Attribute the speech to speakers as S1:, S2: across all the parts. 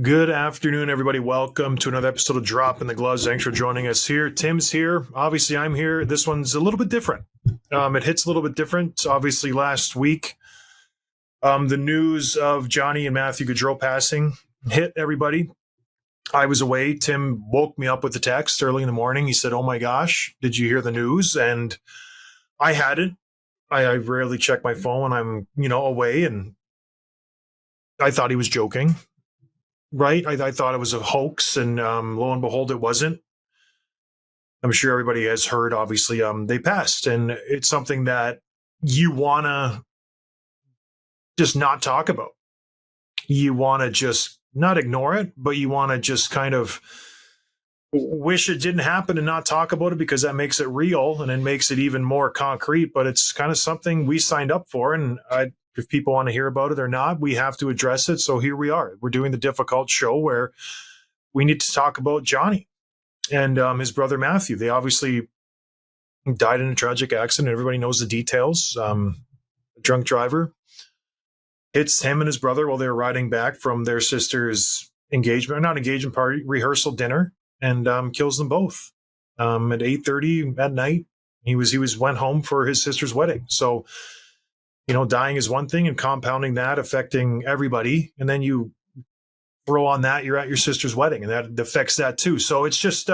S1: Good afternoon, everybody. Welcome to another episode of Drop in the Gloves. Thanks for joining us here. Tim's here. Obviously, I'm here. This one's a little bit different. It hits a little bit different. Obviously, last week, the news of Johnny and Matthew Gaudreau passing hit everybody. I was away. Tim woke me up with a text early in the morning. He said, "Oh my gosh, did you hear the news?" And I hadn't. I rarely check my phone when I'm, away, and I thought he was joking. Right? I thought it was a hoax, and lo and behold, it wasn't. I'm sure everybody has heard. Obviously, they passed, and it's something that you want to just not talk about. You want to just not ignore it, but you want to just kind of wish it didn't happen and not talk about it because that makes it real and it makes it even more concrete. But it's kind of something we signed up for, and if people want to hear about it or not, we have to address it. So here we are. We're doing the difficult show where we need to talk about Johnny and his brother Matthew. They obviously died in a tragic accident. Everybody knows the details. A drunk driver hits him and his brother while they were riding back from their sister's not engagement party, rehearsal dinner, and kills them both at 8:30 at night. He went home for his sister's wedding. So, dying is one thing, and compounding that, affecting everybody, and then you throw on that you're at your sister's wedding, and that affects that too. So it's just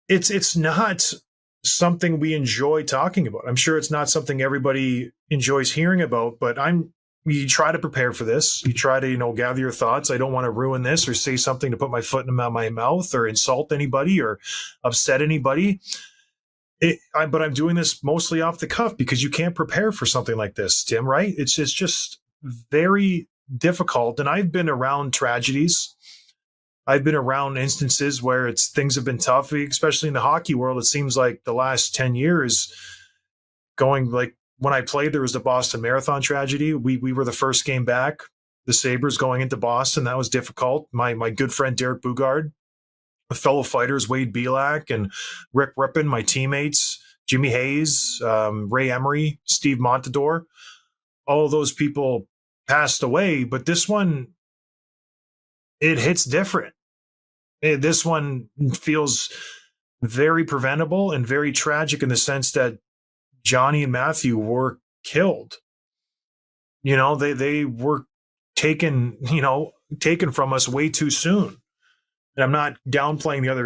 S1: it's not something we enjoy talking about. I'm sure it's not something everybody enjoys hearing about, but you try to prepare for this. You try to, gather your thoughts. I don't want to ruin this or say something to put my foot in my mouth or insult anybody or upset anybody. But I'm doing this mostly off the cuff because you can't prepare for something like this, Tim, right? It's just very difficult. And I've been around tragedies. I've been around instances where things have been tough, especially in the hockey world. It seems like the last 10 years going, like when I played, there was the Boston Marathon tragedy. We were the first game back, the Sabres going into Boston. That was difficult. My good friend Derek Bugard, fellow fighters Wade Belak and Rick Rippon, my teammates, Jimmy Hayes, Ray Emery, Steve Montador, all of those people passed away. But this one, it hits different. This one feels very preventable and very tragic in the sense that Johnny and Matthew were killed. They were taken from us way too soon. And I'm not downplaying the other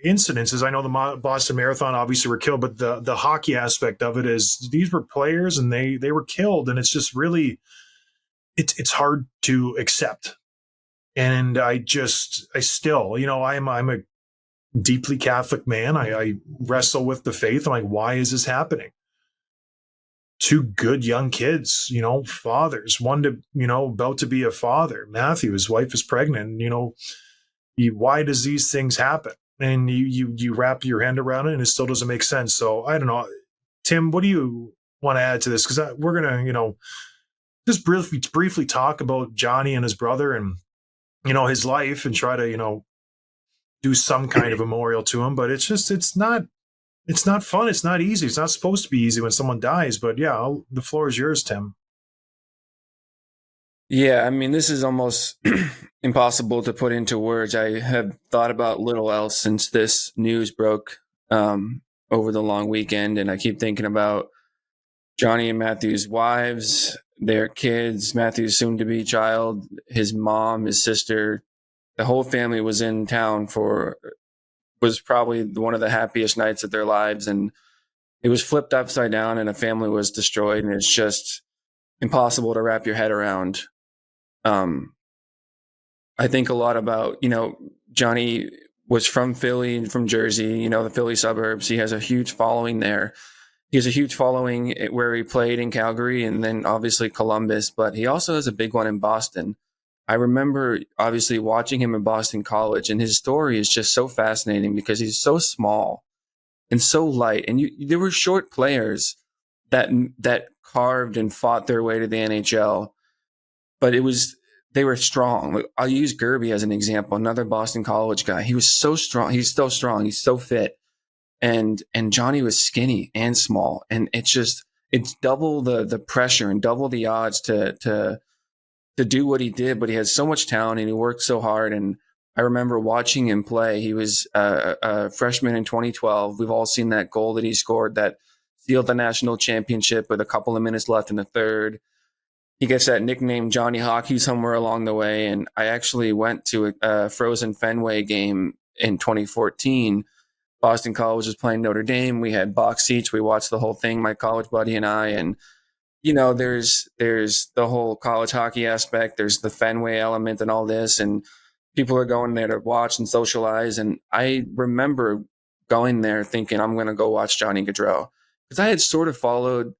S1: incidences. I know the Boston Marathon obviously were killed, but the hockey aspect of it is these were players and they were killed, and it's just really it's hard to accept. And I still, I'm a deeply Catholic man. I wrestle with the faith. I'm like, why is this happening? Two good young kids, fathers, one about to be a father. Matthew, his wife is pregnant. Why does these things happen? And you wrap your hand around it and it still doesn't make sense. So I don't know. Tim, what do you want to add to this? Because we're going to, just briefly talk about Johnny and his brother and, his life and try to, do some kind of memorial to him. But it's not fun. It's not easy. It's not supposed to be easy when someone dies. But yeah, the floor is yours, Tim.
S2: Yeah, I mean, this is almost impossible to put into words. I have thought about little else since this news broke over the long weekend, and I keep thinking about Johnny and Matthew's wives, their kids, Matthew's soon-to-be child, his mom, his sister. The whole family was in town was probably one of the happiest nights of their lives, and it was flipped upside down, and a family was destroyed, and it's just impossible to wrap your head around. I think a lot about, Johnny was from Philly, from Jersey, the Philly suburbs. He has a huge following there. He has a huge following where he played in Calgary and then obviously Columbus, but he also has a big one in Boston. I remember obviously watching him in Boston College, and his story is just so fascinating because he's so small and so light. And there were short players that carved and fought their way to the NHL, but they were strong. I'll use Gerby as an example, another Boston College guy. He was so strong. He's still strong. He's so fit. And Johnny was skinny and small. And it's double the pressure and double the odds to to do what he did, but he had so much talent and he worked so hard. And I remember watching him play. He was a freshman in 2012. We've all seen that goal that he scored that sealed the national championship with a couple of minutes left in the third. He gets that nickname Johnny Hockey somewhere along the way. And I actually went to a Frozen Fenway game in 2014. Boston College was playing Notre Dame. We had box seats. We watched the whole thing, my college buddy and I. And there's the whole college hockey aspect. There's the Fenway element and all this, and people are going there to watch and socialize. And I remember going there thinking, I'm going to go watch Johnny Gaudreau, because I had sort of followed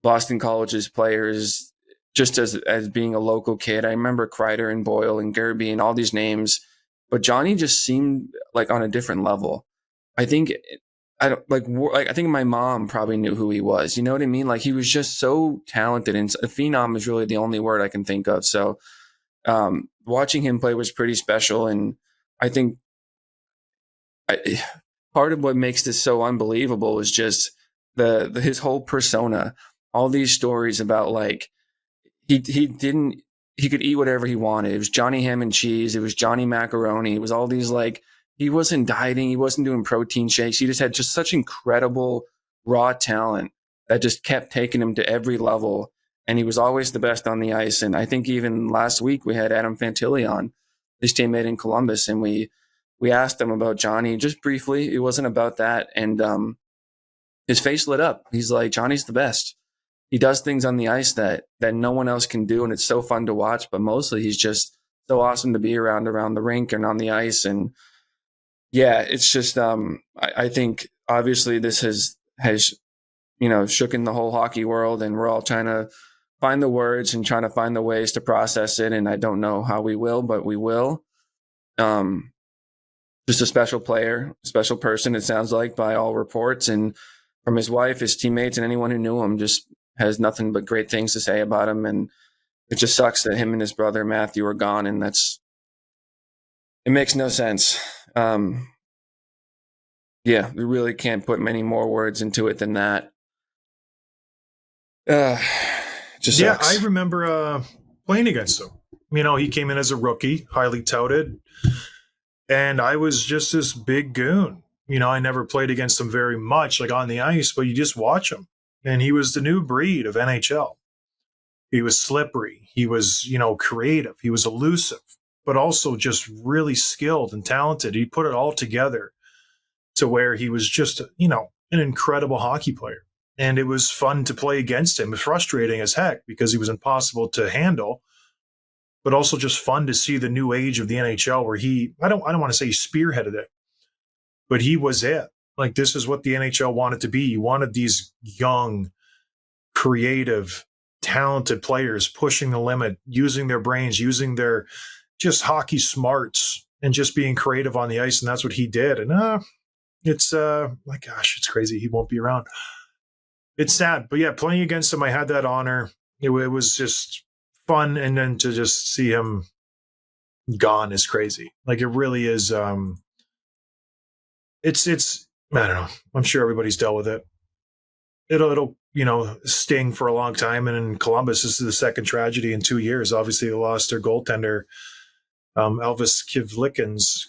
S2: Boston College's players just as being a local kid. I remember Kreider and Boyle and Gerby and all these names, but Johnny just seemed like on a different level. I think I think my mom probably knew who he was. You know what I mean? Like, he was just so talented, and a phenom is really the only word I can think of. So watching him play was pretty special. And I think part of what makes this so unbelievable is just his whole persona. All these stories about, like, he could eat whatever he wanted. It was Johnny ham and cheese. It was Johnny macaroni. It was all these, like, he wasn't dieting. He wasn't doing protein shakes. He just had just such incredible raw talent that just kept taking him to every level. And he was always the best on the ice. And I think even last week we had Adam Fantilli on, his teammate in Columbus, and we asked him about Johnny just briefly. It wasn't about that. And his face lit up. He's like, Johnny's the best. He does things on the ice that no one else can do. And it's so fun to watch, but mostly he's just so awesome to be around the rink and on the ice. And yeah, it's just, I think obviously this has shooken the whole hockey world, and we're all trying to find the words and trying to find the ways to process it. And I don't know how we will, but we will. Just a special player, special person, it sounds like, by all reports. And from his wife, his teammates, and anyone who knew him, just has nothing but great things to say about him. And it just sucks that him and his brother Matthew are gone. And it makes no sense. Yeah, we really can't put many more words into it than that. Just sucks.
S1: I remember playing against him. He came in as a rookie, highly touted, and I was just this big goon. I never played against him very much, like on the ice, but you just watch him. And he was the new breed of NHL. He was slippery. He was, creative. He was elusive, but also just really skilled and talented. He put it all together to where he was just, an incredible hockey player. And it was fun to play against him. It was frustrating as heck because he was impossible to handle, but also just fun to see the new age of the NHL where I don't want to say he spearheaded it, but he was it. Like, this is what the NHL wanted to be. You wanted these young, creative, talented players pushing the limit, using their brains, using their just hockey smarts, and just being creative on the ice. And that's what he did. And it's my gosh, it's crazy. He won't be around. It's sad, but yeah, playing against him, I had that honor. It was just fun. And then to just see him gone is crazy. Like, it really is. It's, I don't know. I'm sure everybody's dealt with it. It'll sting for a long time. And in Columbus, this is the second tragedy in 2 years. Obviously, they lost their goaltender, Elvis Kivleniks,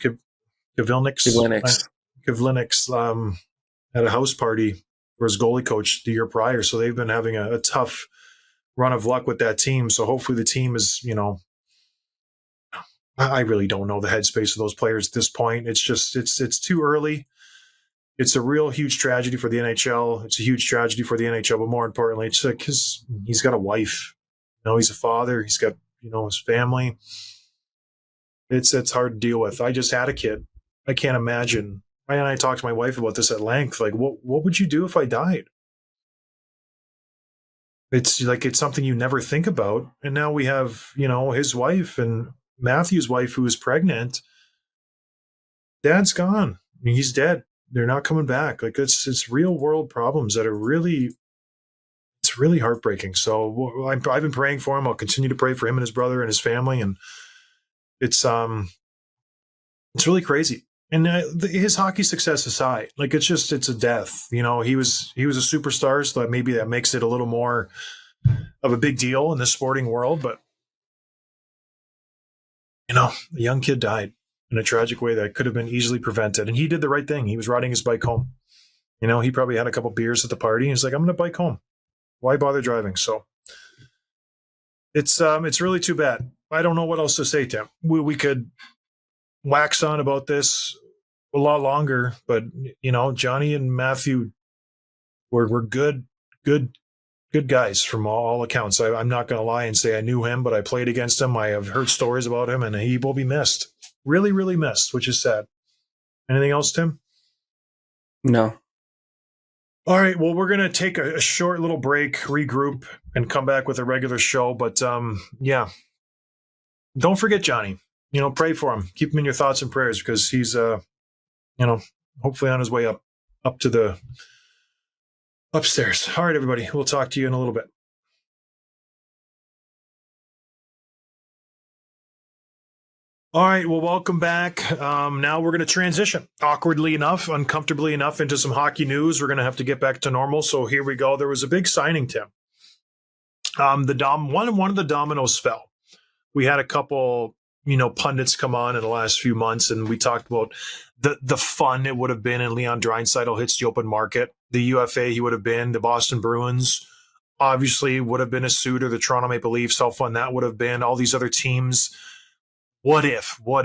S1: at a house party for his goalie coach the year prior. So they've been having a tough run of luck with that team. So hopefully the team is, I really don't know the headspace of those players at this point. It's just, it's too early. It's a real huge tragedy for the NHL. It's a huge tragedy for the NHL, but more importantly, it's because he's got a wife. He's a father. He's got, his family. It's hard to deal with. I just had a kid. I can't imagine. And I talked to my wife about this at length. Like, what would you do if I died? It's like, it's something you never think about. And now we have, his wife and Matthew's wife, who is pregnant. Dad's gone. He's dead. They're not coming back. Like, it's real world problems that are it's really heartbreaking. So I've been praying for him. I'll continue to pray for him and his brother and his family. And it's really crazy. And his hockey success aside, like, it's a death. He was a superstar, so maybe that makes it a little more of a big deal in the sporting world. But a young kid died in a tragic way that could have been easily prevented. And he did the right thing. He was riding his bike home. He probably had a couple beers at the party. He's like, I'm going to bike home. Why bother driving? So it's really too bad. I don't know what else to say, Tim. We could wax on about this a lot longer, but Johnny and Matthew were good guys from all accounts. I'm not going to lie and say I knew him, but I played against him. I have heard stories about him, and he will be missed. Really, really missed, which is sad. Anything else, Tim?
S2: No.
S1: All right. Well, we're going to take a short little break, regroup, and come back with a regular show. But yeah, don't forget Johnny. Pray for him. Keep him in your thoughts and prayers because he's, hopefully on his way up to the upstairs. All right, everybody. We'll talk to you in a little bit. All right, well, welcome back. Now we're going to transition, awkwardly enough, uncomfortably enough, into some hockey news. We're going to have to get back to normal, so here we go. There was a big signing, Tim. One of the dominoes fell. We had a couple, pundits come on in the last few months, and we talked about the fun it would have been, and Leon Draisaitl hits the open market. The UFA he would have been, the Boston Bruins obviously would have been a suitor, the Toronto Maple Leafs, how fun that would have been, all these other teams. What if? Well,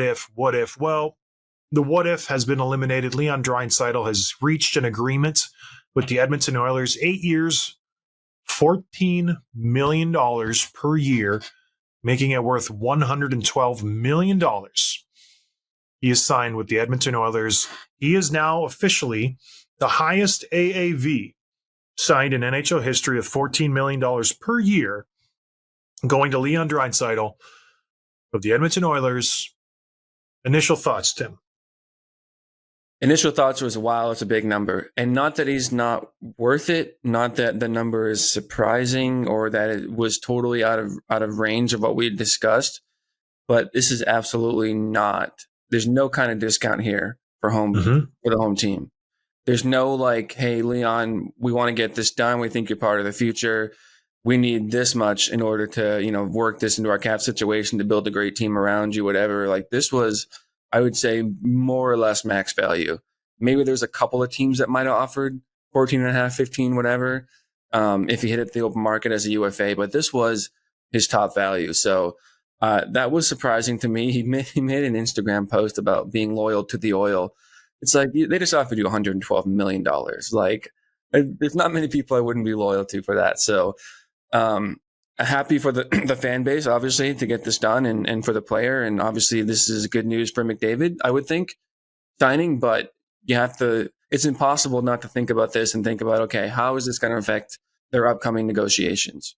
S1: the what if has been eliminated. Leon Draisaitl has reached an agreement with the Edmonton Oilers, 8 years, $14 million per year, making it worth $112 million. He is signed with the Edmonton Oilers. He is now officially the highest AAV signed in NHL history of $14 million per year, going to Leon Draisaitl of the Edmonton Oilers. Initial thoughts, Tim?
S2: Initial thoughts was, wow, it's a big number. And not that he's not worth it, not that the number is surprising or that it was totally out of range of what we had discussed, but this is absolutely not. There's no kind of discount here for the home team. There's no like, hey, Leon, we want to get this done. We think you're part of the future. We need this much in order to, work this into our cap situation to build a great team around you, whatever. Like this was, I would say, more or less max value. Maybe there's a couple of teams that might have offered 14 and a half, 15, whatever, if he hit it the open market as a UFA, but this was his top value. So that was surprising to me. He made an Instagram post about being loyal to the oil. It's like they just offered you $112 million. Like there's not many people I wouldn't be loyal to for that. So happy for the fan base, obviously, to get this done and for the player. And obviously this is good news for McDavid, I would think, signing, but it's impossible not to think about this and think about, okay, how is this going to affect their upcoming negotiations?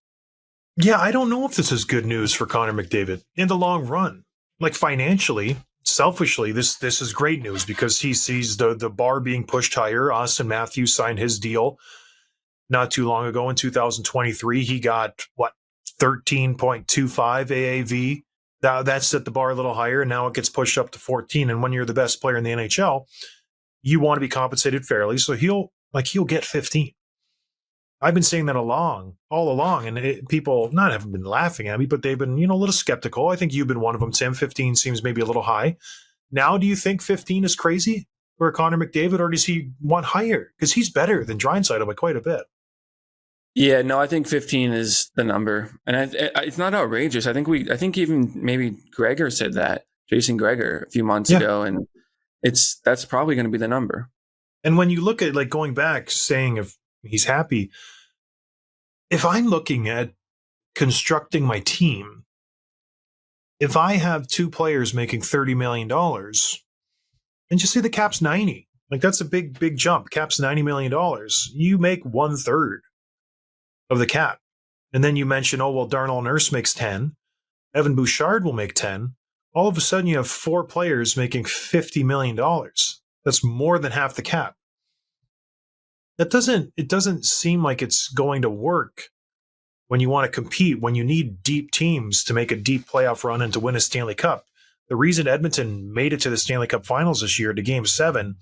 S1: Yeah, I don't know if this is good news for Connor McDavid in the long run. Like financially, selfishly, this is great news because he sees the bar being pushed higher. Austin Matthews signed his deal not too long ago in 2023. He got 13.25 AAV. That set the bar a little higher, and now it gets pushed up to 14. And when you're the best player in the NHL, you want to be compensated fairly. So he'll get 15. I've been saying that all along, and people haven't been laughing at me, but they've been a little skeptical. I think you've been one of them, Tim. 15 seems maybe a little high. Now, do you think 15 is crazy for Connor McDavid, or does he want higher? Because he's better than Draisaitl by quite a bit.
S2: Yeah, no, I think 15 is the number, and it's not outrageous. I think even maybe Gregor said that, Jason Gregor, a few months ago, and that's probably going to be the number.
S1: And when you look at like going back, saying if he's happy, if I'm looking at constructing my team, if I have two players making $30 million, and just say the cap's 90, like that's a big jump. Cap's $90 million. You make 1/3 of the cap. And then you mention, Darnell Nurse makes 10. Evan Bouchard will make 10. All of a sudden you have four players making $50 million. That's more than half the cap. It doesn't seem like it's going to work when you want to compete, when you need deep teams to make a deep playoff run and to win a Stanley Cup. The reason Edmonton made it to the Stanley Cup Finals this year to Game 7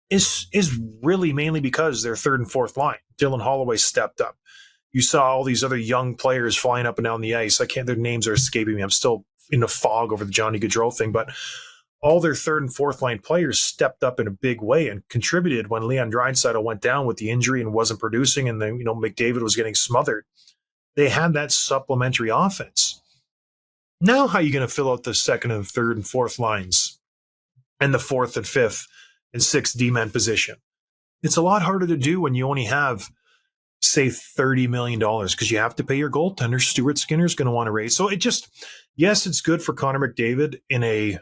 S1: is really mainly because their third and fourth line. Dylan Holloway stepped up. You saw all these other young players flying up and down the ice. Their names are escaping me. I'm still in a fog over the Johnny Gaudreau thing, but all their third and fourth line players stepped up in a big way and contributed when Leon Draisaitl went down with the injury and wasn't producing, and then McDavid was getting smothered. They had that supplementary offense. Now, how are you going to fill out the second and third and fourth lines and the fourth and fifth and sixth D-man position? It's a lot harder to do when you only have, say, $30 million because you have to pay your goaltender. Stuart Skinner's going to want to raise. So yes, it's good for Connor McDavid in a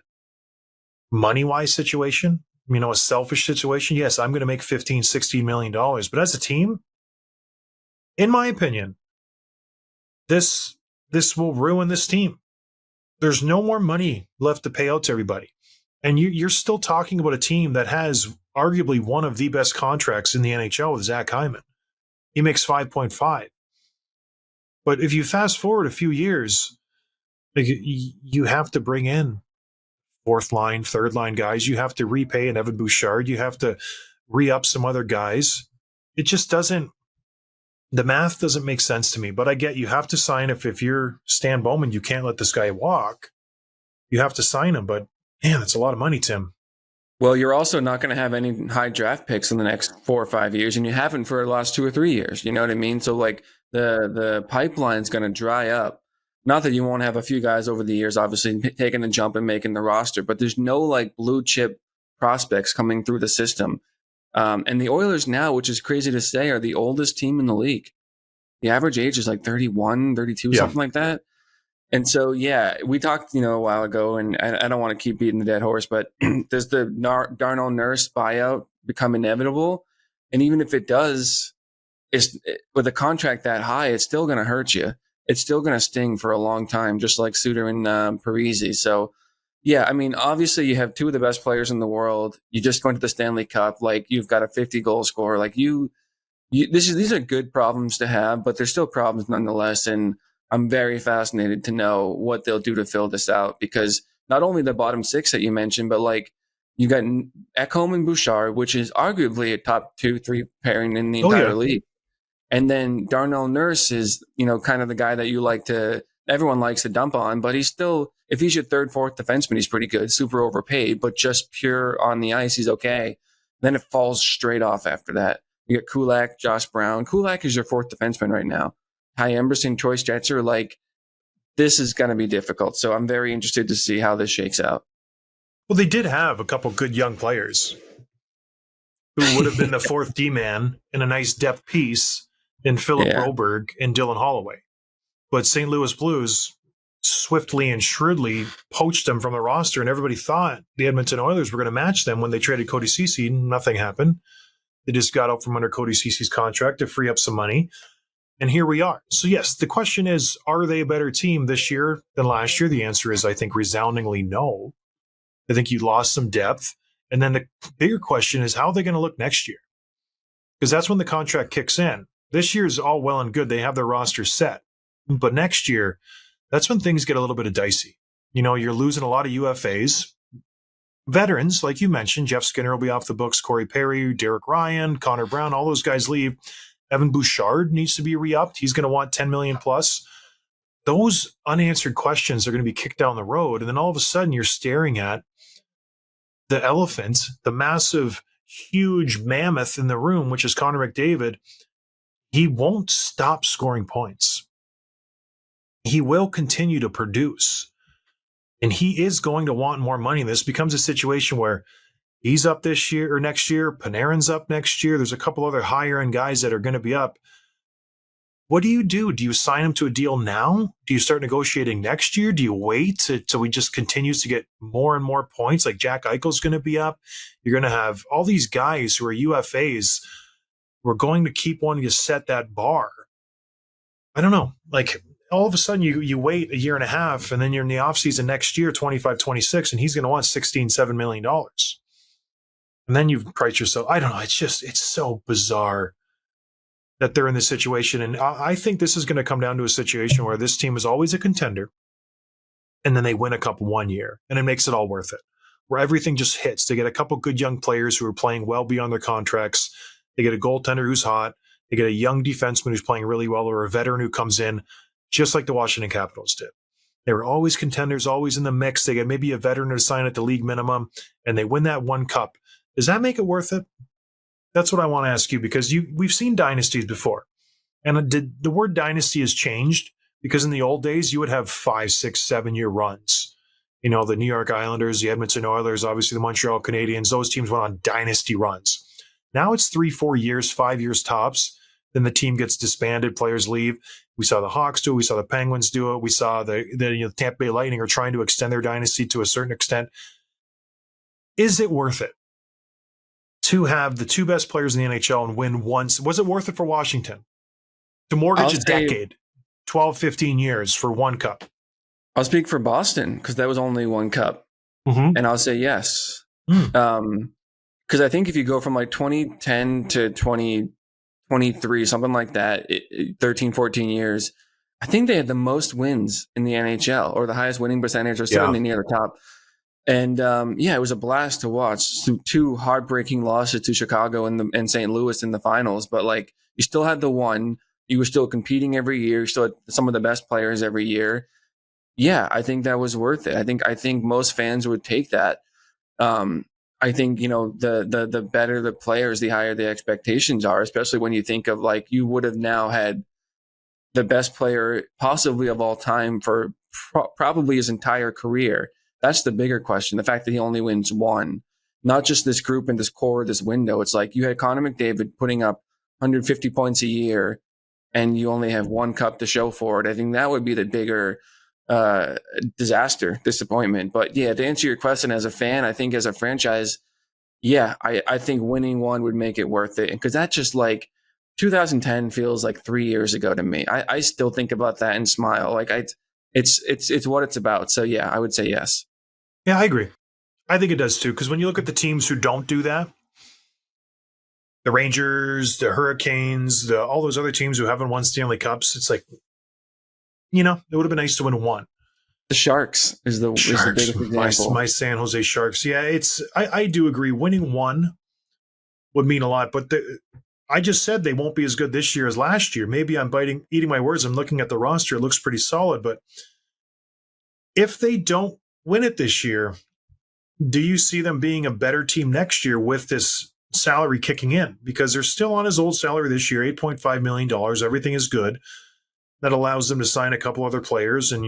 S1: money-wise situation, a selfish situation. Yes, I'm going to make $15, $16 million. But as a team, in my opinion, this will ruin this team. There's no more money left to pay out to everybody. And you're still talking about a team that has arguably one of the best contracts in the NHL with Zach Hyman. He makes 5.5. But if you fast forward a few years, you have to bring in fourth line, third line guys. You have to repay an Evan Bouchard. You have to re-up some other guys. It just doesn't, the math doesn't make sense to me. But I get you have to sign if you're Stan Bowman, you can't let this guy walk. You have to sign him. But man, that's a lot of money, Tim.
S2: Well, you're also not going to have any high draft picks in the next 4 or 5 years, and you haven't for the last 2 or 3 years. You know what I mean? So like the pipeline's going to dry up. Not that you won't have a few guys over the years, obviously taking the jump and making the roster, but there's no like blue chip prospects coming through the system. And the Oilers now, which is crazy to say, are the oldest team in the league. The average age is like 31, 32, something like that. And so, yeah, we talked, a while ago, and I don't want to keep beating the dead horse, but does the Darnell Nurse buyout become inevitable? And even if it does, with a contract that high, it's still going to hurt you. It's still going to sting for a long time, just like Suter and Parise. So, yeah, I mean, obviously you have two of the best players in the world. You just went to the Stanley Cup. Like, you've got a 50-goal scorer. Like, these are good problems to have, but they're still problems nonetheless. And I'm very fascinated to know what they'll do to fill this out, because not only the bottom six that you mentioned, but like you got Ekholm and Bouchard, which is arguably a top 2-3 pairing in the entire league. And then Darnell Nurse is, kind of the guy that everyone likes to dump on, but he's still, if he's your third, fourth defenseman, he's pretty good, super overpaid, but just pure on the ice, he's okay. Then it falls straight off after that. You got Kulak, Josh Brown. Kulak is your fourth defenseman right now. Ty Emberson, Troy Stetzer, like, this is going to be difficult. So I'm very interested to see how this shakes out.
S1: Well, they did have a couple good young players who would have been the fourth D-man in a nice depth piece in Philip Broberg and Dylan Holloway. But St. Louis Blues swiftly and shrewdly poached them from the roster, and everybody thought the Edmonton Oilers were going to match them when they traded Cody Ceci. Nothing happened. They just got out from under Cody Ceci's contract to free up some money. And here we are. So, yes, the question is, are they a better team this year than last year? The answer is, I think, resoundingly no. I think you lost some depth. And then the bigger question is, how are they going to look next year? Because that's when the contract kicks in. This year is all well and good. They have their roster set. But next year, that's when things get a little bit of dicey. You're losing a lot of UFAs. Veterans, like you mentioned, Jeff Skinner will be off the books, Corey Perry, Derek Ryan, Connor Brown, all those guys leave. Evan Bouchard needs to be re-upped. He's going to want $10 million plus. Those unanswered questions are going to be kicked down the road. And then all of a sudden you're staring at the elephant, the massive, huge mammoth in the room, which is Connor McDavid. He won't stop scoring points. He will continue to produce. And he is going to want more money. This becomes a situation where he's up this year or next year. Panarin's up next year. There's a couple other higher end guys that are going to be up. What do? Do you sign him to a deal now? Do you start negotiating next year? Do you wait till he just continues to get more and more points? Like Jack Eichel's going to be up. You're going to have all these guys who are UFAs. We're going to keep wanting to set that bar. I don't know. Like, all of a sudden you wait a year and a half, and then you're in the offseason next year, 25, 26, and he's going to want $7 million. And then you've priced yourself. I don't know. It's so bizarre that they're in this situation. And I think this is going to come down to a situation where this team is always a contender, and then they win a cup 1 year, and it makes it all worth it, where everything just hits. They get a couple good young players who are playing well beyond their contracts. They get a goaltender who's hot. They get a young defenseman who's playing really well, or a veteran who comes in, just like the Washington Capitals did. They were always contenders, always in the mix. They get maybe a veteran to sign at the league minimum, and they win that one cup. Does that make it worth it? That's what I want to ask you, because we've seen dynasties before. And the word dynasty has changed, because in the old days, you would have 5, 6, 7-year runs. You know, the New York Islanders, the Edmonton Oilers, obviously the Montreal Canadiens, those teams went on dynasty runs. Now it's 3, 4 years, 5 years tops. Then the team gets disbanded, players leave. We saw the Hawks do it. We saw the Penguins do it. We saw the Tampa Bay Lightning are trying to extend their dynasty to a certain extent. Is it worth it to have the 2 best players in the NHL and win once? Was it worth it for Washington to mortgage a decade, 12, 15 years for 1 cup?
S2: I'll speak for Boston, because that was only 1 cup.
S1: Mm-hmm.
S2: And I'll say yes. Because I think if you go from like 2010 to 2023, something like that, 13, 14 years, I think they had the most wins in the NHL, or the highest winning percentage, or certainly near the top. And it was a blast to watch. 2 heartbreaking losses to Chicago and St. Louis in the finals. But like, you still had the one. You were still competing every year. You still had some of the best players every year. Yeah, I think that was worth it. I think most fans would take that. I think, the better the players, the higher the expectations are, especially when you think of like, you would have now had the best player possibly of all time for probably his entire career. That's the bigger question. The fact that he only wins 1, not just this group and this core, this window. It's like you had Connor McDavid putting up 150 points a year and you only have 1 cup to show for it. I think that would be the bigger disappointment. But yeah, to answer your question as a fan, I think as a franchise, I think winning 1 would make it worth it. Because that just like 2010 feels like 3 years ago to me. I still think about that and smile. Like it's what it's about. So yeah, I would say yes.
S1: Yeah, I agree. I think it does too. Because when you look at the teams who don't do that, the Rangers, the Hurricanes, all those other teams who haven't won Stanley Cups, it's like, it would have been nice to win 1.
S2: The Sharks is the biggest example.
S1: My San Jose Sharks. Yeah, I do agree. Winning 1 would mean a lot, but I just said they won't be as good this year as last year. Maybe I'm eating my words. I'm looking at the roster. It looks pretty solid, but if they don't win it this year, do you see them being a better team next year with this salary kicking in? Because they're still on his old salary this year, $8.5 million. Everything is good. That allows them to sign a couple other players and,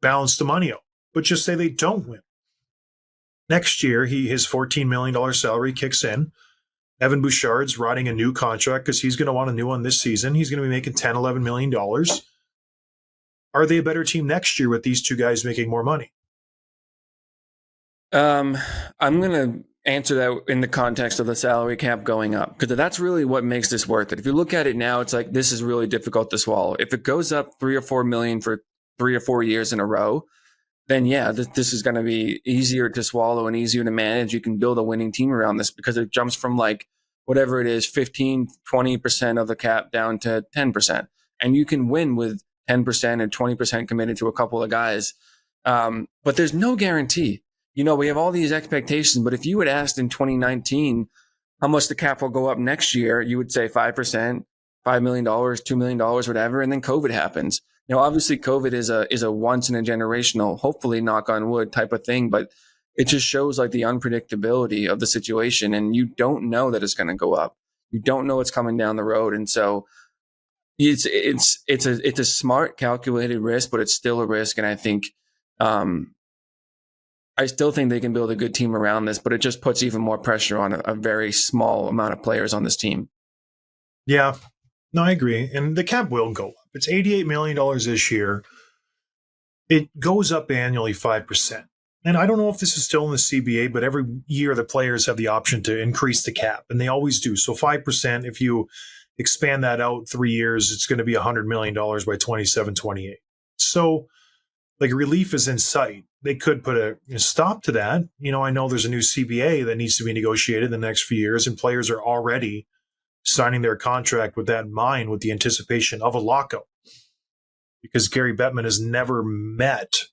S1: balance the money out. But just say they don't win. Next year, his $14 million salary kicks in. Evan Bouchard's writing a new contract because he's going to want a new one this season. He's going to be making $10, $11 million. Are they a better team next year with these 2 guys making more money?
S2: I'm going to answer that in the context of the salary cap going up, because that's really what makes this worth it. If you look at it now, it's like, this is really difficult to swallow. If it goes up 3 or 4 million for 3 or 4 years in a row, then yeah, this is going to be easier to swallow and easier to manage. You can build a winning team around this, because it jumps from like whatever it is, 15, 20% of the cap down to 10%. And you can win with 10% and 20% committed to a couple of guys. But there's no guarantee. We have all these expectations, but if you had asked in 2019 how much the cap will go up next year, you would say 5%, $5 million, $2 million, whatever. And then COVID happens. Obviously COVID is a once in a generational, hopefully knock on wood type of thing, but it just shows like the unpredictability of the situation. And you don't know that it's going to go up. You don't know what's coming down the road. And so it's a smart calculated risk, but it's still a risk. And I think, I still think they can build a good team around this, but it just puts even more pressure on a very small amount of players on this team.
S1: Yeah, no, I agree. And the cap will go up. It's $88 million this year. It goes up annually 5%. And I don't know if this is still in the CBA, but every year the players have the option to increase the cap, and they always do. So 5%, if you expand that out 3 years, it's going to be $100 million by 27, 28. So like relief is in sight. They could put a stop to that. I know there's a new CBA that needs to be negotiated in the next few years, and players are already signing their contract with that in mind, with the anticipation of a lockout. Because Gary Bettman has never met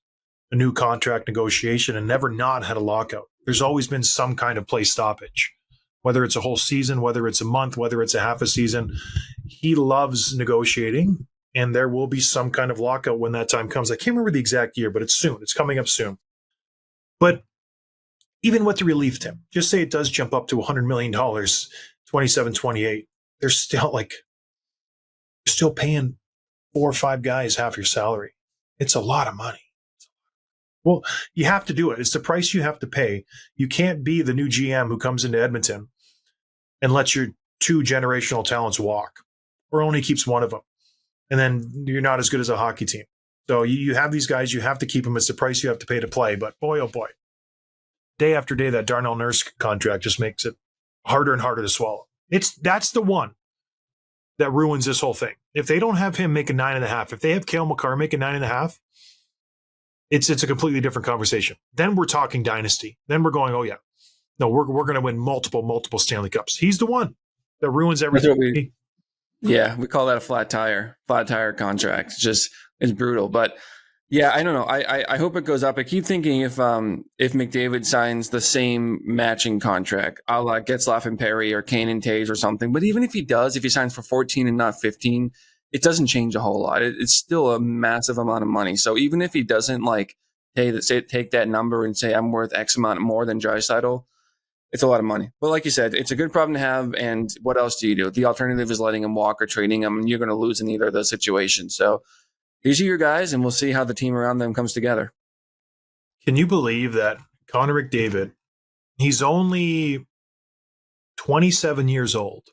S1: a new contract negotiation and never not had a lockout. There's always been some kind of play stoppage, whether it's a whole season, whether it's a month, whether it's a half a season. He loves negotiating, and there will be some kind of lockout when that time comes. I can't remember the exact year, but it's soon. It's coming up soon. But even with the relief, Tim, just say it does jump up to $100 million, 27, 28. They're still paying 4 or 5 guys half your salary. It's a lot of money. Well, you have to do it. It's the price you have to pay. You can't be the new GM who comes into Edmonton and lets your 2 generational talents walk, or only keeps one of them. And then you're not as good as a hockey team. So you have these guys, you have to keep them. It's the price you have to pay to play. But boy, oh boy, day after day, that Darnell Nurse contract just makes it harder and harder to swallow. That's the one that ruins this whole thing. If they don't have him making 9.5, if they have Cale Makar making 9.5, it's a completely different conversation. Then we're talking dynasty. Then we're going, oh yeah, no, we're going to win multiple Stanley Cups. He's the one that ruins everything.
S2: We call that a flat tire contract. It's brutal. But yeah, I don't know. I hope it goes up. I keep thinking if McDavid signs the same matching contract, a la Getzlaf and Perry or Kane and Taves or something. But even if he does, if he signs for 14 and not 15, it doesn't change a whole lot. It's still a massive amount of money. So even if he doesn't take that number and say I'm worth X amount more than Draisaitl, it's a lot of money. But like you said, it's a good problem to have. And what else do you do? The alternative is letting him walk or trading him, and you're going to lose in either of those situations. So these are your guys, and we'll see how the team around them comes together.
S1: Can you believe that Connor McDavid, he's only 27 years old.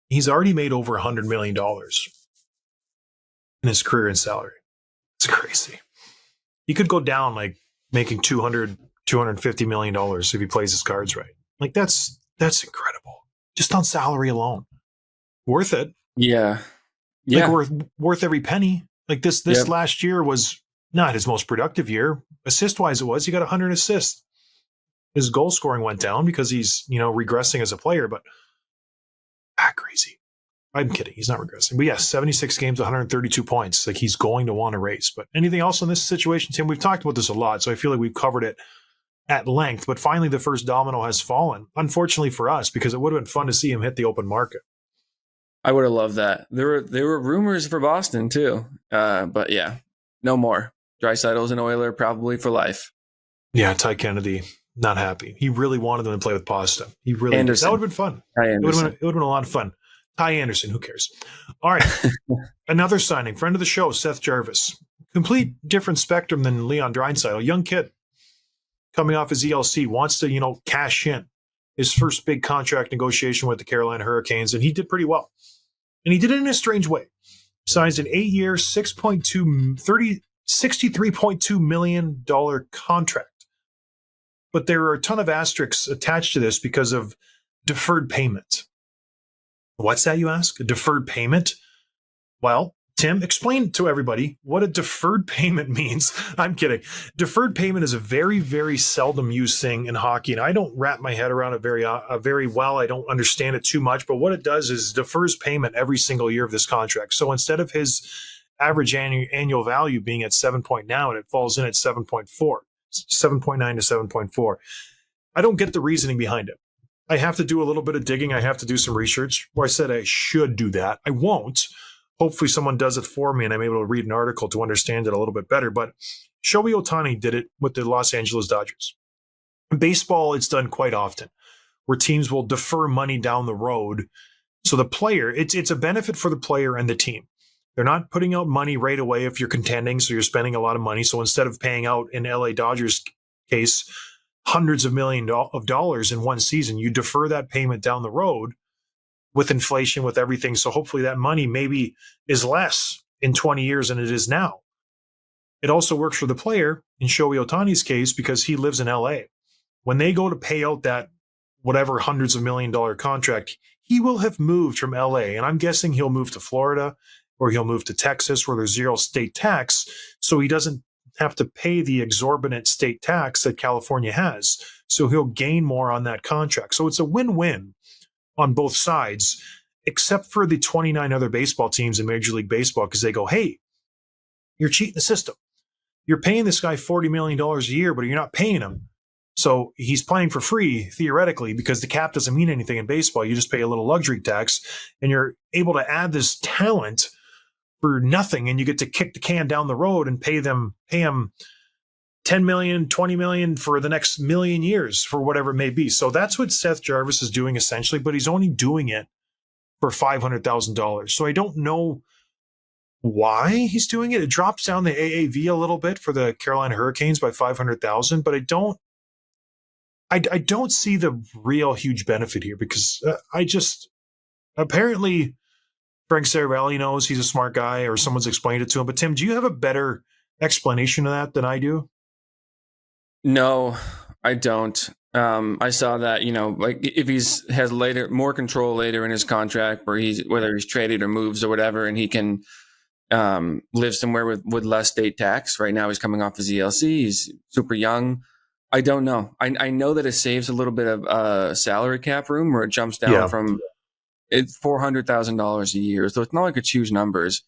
S1: He's already made over $100 million in his career in salary. It's crazy. He could go down like making $250 million if he plays his cards right. Like that's incredible. Just on salary alone. Worth it.
S2: Yeah.
S1: Like worth every penny. Like this last year was not his most productive year. Assist-wise it was. He got 100 assists. His goal scoring went down because he's, regressing as a player, but crazy. I'm kidding. He's not regressing. But yes, 76 games, 132 points. Like he's going to want to race. But anything else on this situation, Tim? We've talked about this a lot, so I feel like we've covered it at length. But finally, the first domino has fallen. Unfortunately for us, because it would have been fun to see him hit the open market.
S2: I would have loved that. There were rumors for Boston too. But yeah, no more. Draisaitl's an Oiler probably for life.
S1: Yeah, Ty Kennedy, not happy. He really wanted them to play with Boston. He really did. That would have been fun. It would have been a lot of fun. Ty Anderson, who cares? All right. Another signing, friend of the show, Seth Jarvis. Complete different spectrum than Leon Draisaitl. Young kid coming off his ELC, wants to, cash in his first big contract negotiation with the Carolina Hurricanes, and he did pretty well. And he did it in a strange way. Signs an 8-year, $63.2 million contract. But there are a ton of asterisks attached to this because of deferred payment. What's that, you ask? A deferred payment? Well, Tim, explain to everybody what a deferred payment means. I'm kidding. Deferred payment is a very, very seldom used thing in hockey, and I don't wrap my head around it very well. I don't understand it too much, but what it does is defers payment every single year of this contract. So instead of his average annual value being at 7 point now, and it falls in at 7.9 to 7.4. I don't get the reasoning behind it. I have to do a little bit of digging. I have to do some research. Well, I said I should do that. I won't. Hopefully someone does it for me and I'm able to read an article to understand it a little bit better. But Shohei Ohtani did it with the Los Angeles Dodgers. In baseball, it's done quite often where teams will defer money down the road. So the player, it's a benefit for the player and the team. They're not putting out money right away if you're contending, so you're spending a lot of money. So instead of paying out, in LA Dodgers case, hundreds of millions of dollars in one season, you defer that payment down the road with inflation, with everything. So hopefully that money maybe is less in 20 years than it is now. It also works for the player in Shohei Ohtani's case because he lives in LA. When they go to pay out that whatever hundreds of $million contract, he will have moved from LA. And I'm guessing he'll move to Florida or he'll move to Texas where there's zero state tax. So he doesn't have to pay the exorbitant state tax that California has. So he'll gain more on that contract. So it's a win-win on both sides, except for the 29 other baseball teams in Major League Baseball, because they go, hey, you're cheating the system. You're paying this guy $40 million a year, but you're not paying him. So he's playing for free, theoretically, because the cap doesn't mean anything in baseball. You just pay a little luxury tax, and you're able to add this talent for nothing, and you get to kick the can down the road and pay him 10 million, 20 million for the next million years for whatever it may be. So that's what Seth Jarvis is doing essentially, but he's only doing it for $500,000. So I don't know why he's doing it. It drops down the AAV a little bit for the Carolina Hurricanes by 500,000, but I don't see the real huge benefit here because apparently Frank Saravalli knows, he's a smart guy, or someone's explained it to him. But Tim, do you have a better explanation of that than I do?
S2: No, I don't. I saw that, like if has more control later in his contract, whether he's traded or moves or whatever, and he can live somewhere with less state tax. Right now, he's coming off his ELC. He's super young. I don't know. I know that it saves a little bit of salary cap room, where it jumps down from it's $400,000 a year. So it's not like it's huge numbers.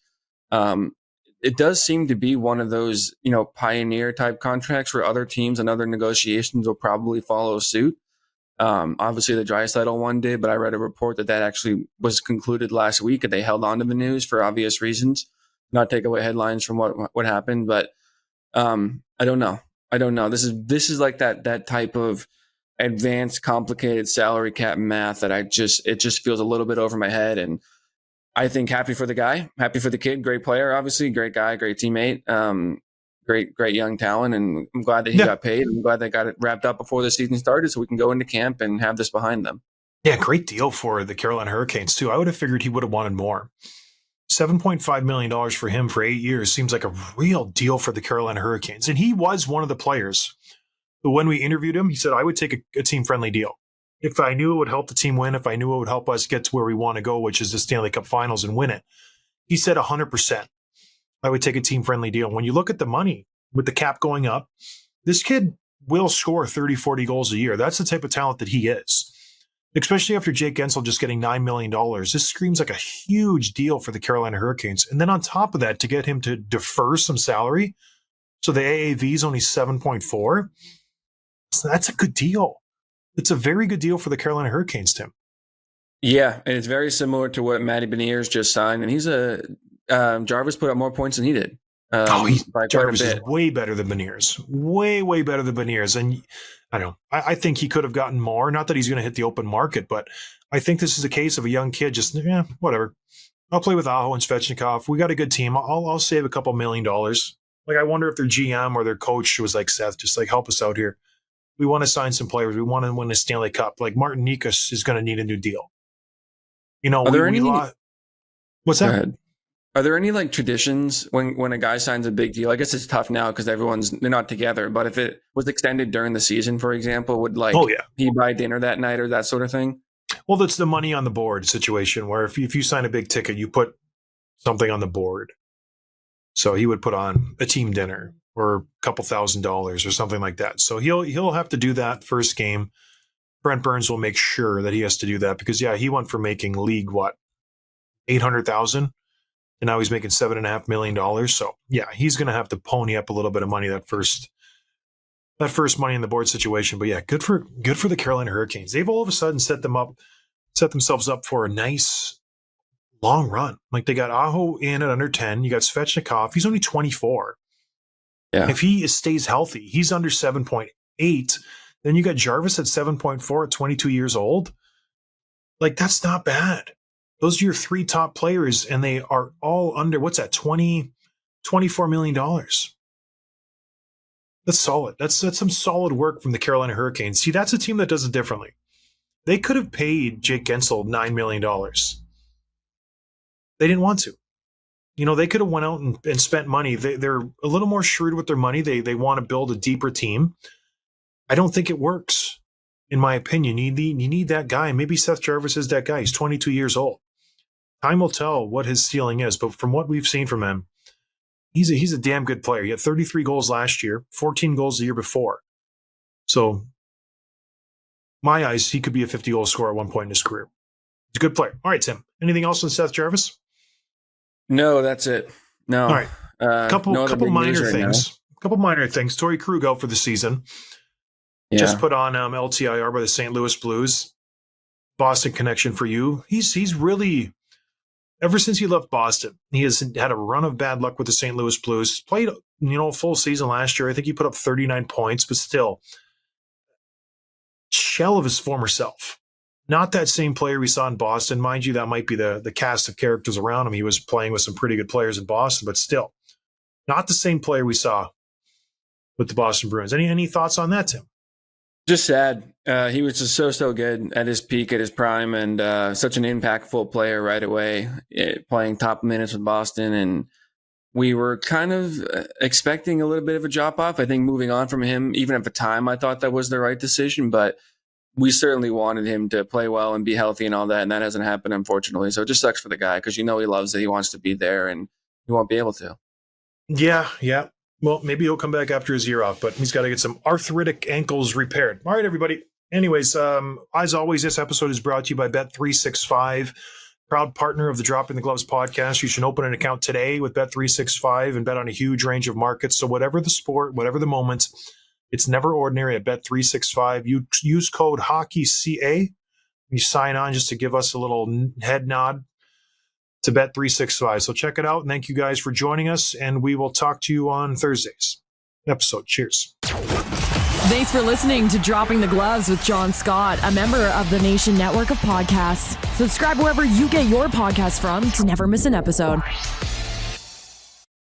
S2: It does seem to be one of those, pioneer type contracts where other teams and other negotiations will probably follow suit. Obviously the Draisaitl one did, but I read a report that actually was concluded last week, and they held on to the news for obvious reasons, not take away headlines from what happened. But I don't know. This is like that type of advanced, complicated salary cap math that it just feels a little bit over my head. And I think happy for the guy, happy for the kid, great player, obviously, great guy, great teammate, great young talent, and I'm glad that he got paid. I'm glad they got it wrapped up before the season started, so we can go into camp and have this behind them.
S1: Yeah, great deal for the Carolina Hurricanes too. I would have figured he would have wanted more. $7.5 million for him for 8 years seems like a real deal for the Carolina Hurricanes, and he was one of the players. But when we interviewed him, he said, "I would take a team-friendly deal. If I knew it would help the team win, if I knew it would help us get to where we want to go, which is the Stanley Cup Finals, and win it." He said 100%. I would take a team-friendly deal. When you look at the money, with the cap going up, this kid will score 30, 40 goals a year. That's the type of talent that he is. Especially after Jake Guentzel just getting $9 million. This screams like a huge deal for the Carolina Hurricanes. And then on top of that, to get him to defer some salary, so the AAV is only 7.4, so that's a good deal. It's a very good deal for the Carolina Hurricanes, Tim.
S2: Yeah, and it's very similar to what Matty Beniers just signed. And he's Jarvis put up more points than he did.
S1: Jarvis is way better than Beniers. Way better than Beniers. And I don't know. I think he could have gotten more. Not that he's going to hit the open market, but I think this is a case of a young kid just, whatever. I'll play with Aho and Svechnikov. We got a good team. I'll save a couple $1 million. Like, I wonder if their GM or their coach was like, "Seth, just like help us out here. We want to sign some players. We want to win a Stanley Cup. Like, Martin Nikas is going to need a new deal." What's that? Go ahead.
S2: Are there any like traditions when a guy signs a big deal? I guess it's tough now because they're not together. But if it was extended during the season, for example, would he buy dinner that night or that sort of thing?
S1: Well, that's the money on the board situation where if you sign a big ticket, you put something on the board. So he would put on a team dinner or a couple $1,000s or something like that. So he'll have to do that first game. Brent Burns will make sure that he has to do that because he went from making league $800,000. And now he's making $7.5 million. So he's going to have to pony up a little bit of money that first money in the board situation. But good for the Carolina Hurricanes. They've all of a sudden set themselves up for a nice long run. Like, they got Aho in at under 10. You got Svechnikov. He's only 24. Yeah. If he stays healthy, he's under 7.8. Then you got Jarvis at 7.4 at 22 years old. Like, that's not bad. Those are your three top players, and they are all under, what's that, $24 million. That's solid. That's some solid work from the Carolina Hurricanes. See, that's a team that does it differently. They could have paid Jake Guentzel $9 million. They didn't want to. They could have went out and spent money. They're a little more shrewd with their money. They want to build a deeper team. I don't think it works, in my opinion. You need that guy. Maybe Seth Jarvis is that guy. He's 22 years old. Time will tell what his ceiling is, but from what we've seen from him, he's a damn good player. He had 33 goals last year, 14 goals the year before. So, my eyes, he could be a 50-goal scorer at one point in his career. He's a good player. All right, Tim. Anything else on Seth Jarvis?
S2: No, that's it. No.
S1: All right. Couple minor things. A couple minor things. Torrey Krug out for the season. Yeah. Just put on LTIR by the St. Louis Blues. Boston connection for you. He's really ever since he left Boston, he has had a run of bad luck with the St. Louis Blues. Played, a full season last year. I think he put up 39 points, but still, shell of his former self. Not that same player we saw in Boston. Mind you, that might be the cast of characters around him. He was playing with some pretty good players in Boston, but still, not the same player we saw with the Boston Bruins. Any thoughts on that, Tim?
S2: Just sad. He was just so good at his peak, at his prime, and such an impactful player right away, playing top minutes with Boston. And we were kind of expecting a little bit of a drop off. I think moving on from him, even at the time, I thought that was the right decision, but we certainly wanted him to play well and be healthy and all that, and that hasn't happened, unfortunately. So it just sucks for the guy because he loves it. He wants to be there, and he won't be able to.
S1: Yeah. Well, maybe he'll come back after his year off, but he's got to get some arthritic ankles repaired. All right, everybody. Anyways, as always, this episode is brought to you by Bet365, proud partner of the Dropping the Gloves podcast. You should open an account today with Bet365 and bet on a huge range of markets. So whatever the sport, whatever the moment, it's never ordinary at Bet365. You use code HOCKEYCA. You sign on just to give us a little head nod to Bet365. So check it out. And thank you guys for joining us. And we will talk to you on Thursday's episode. Cheers.
S3: Thanks for listening to Dropping the Gloves with John Scott, a member of the Nation Network of Podcasts. Subscribe wherever you get your podcasts from to never miss an episode.